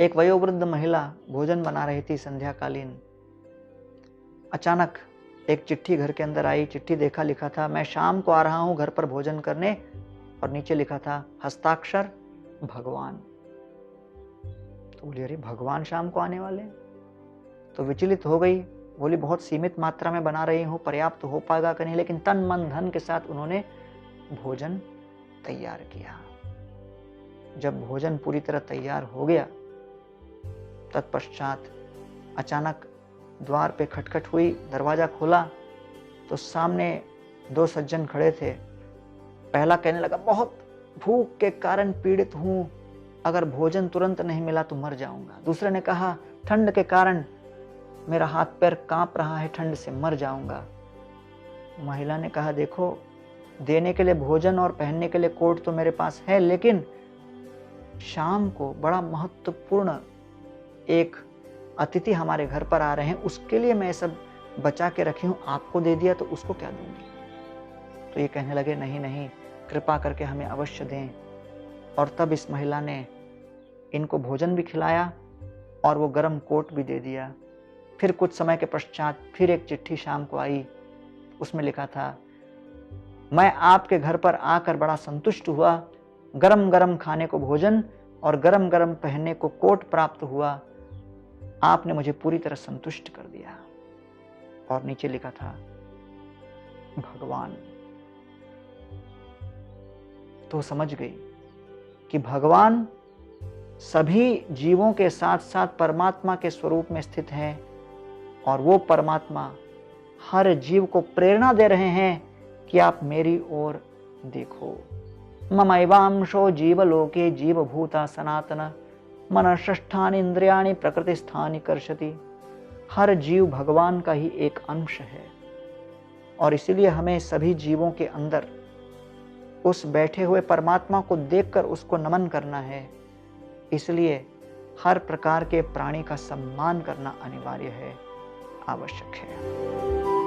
एक वयोवृद्ध महिला भोजन बना रही थी संध्याकालीन। अचानक एक चिट्ठी घर के अंदर आई। चिट्ठी देखा, लिखा था, मैं शाम को आ रहा हूं घर पर भोजन करने, और नीचे लिखा था हस्ताक्षर भगवान। तो बोली अरे भगवान शाम को आने वाले? तो विचलित हो गई, बोली बहुत सीमित मात्रा में बना रही हूं, पर्याप्त हो पाएगा कि नहीं, लेकिन तन मन धन के साथ उन्होंने भोजन तैयार किया। जब भोजन पूरी तरह तैयार हो गया, तत्पश्चात अचानक द्वार पे खटखट हुई, दरवाजा खोला तो सामने दो सज्जन खड़े थे। पहला कहने लगा बहुत भूख के कारण पीड़ित हूं, अगर भोजन तुरंत नहीं मिला तो मर जाऊंगा। दूसरे ने कहा ठंड के कारण मेरा हाथ पैर कांप रहा है, ठंड से मर जाऊंगा। महिला ने कहा देखो, देने के लिए भोजन और पहनने के लिए कोट तो मेरे पास है, लेकिन शाम को बड़ा महत्वपूर्ण एक अतिथि हमारे घर पर आ रहे हैं, उसके लिए मैं सब बचा के रखी हूं, आपको दे दिया तो उसको क्या दूंगी? तो ये कहने लगे नहीं नहीं, कृपा करके हमें अवश्य दें। और तब इस महिला ने इनको भोजन भी खिलाया और वो गर्म कोट भी दे दिया। फिर कुछ समय के पश्चात फिर एक चिट्ठी शाम को आई। उसमें लिखा था, मैं आपके घर पर आकर बड़ा संतुष्ट हुआ, गरम गरम खाने को भोजन और गरम गरम पहनने को कोट प्राप्त हुआ, आपने मुझे पूरी तरह संतुष्ट कर दिया। और नीचे लिखा था भगवान। तो समझ गई कि भगवान सभी जीवों के साथ साथ परमात्मा के स्वरूप में स्थित है, और वो परमात्मा हर जीव को प्रेरणा दे रहे हैं कि आप मेरी ओर देखो। ममैवांशो जीवलोके जीवभूता सनातन मनःष्ठानि इंद्रियाणि प्रकृतिस्थानि कर्षति। हर जीव भगवान का ही एक अंश है, और इसीलिए हमें सभी जीवों के अंदर उस बैठे हुए परमात्मा को देखकर उसको नमन करना है। इसलिए हर प्रकार के प्राणी का सम्मान करना अनिवार्य है, आवश्यक है।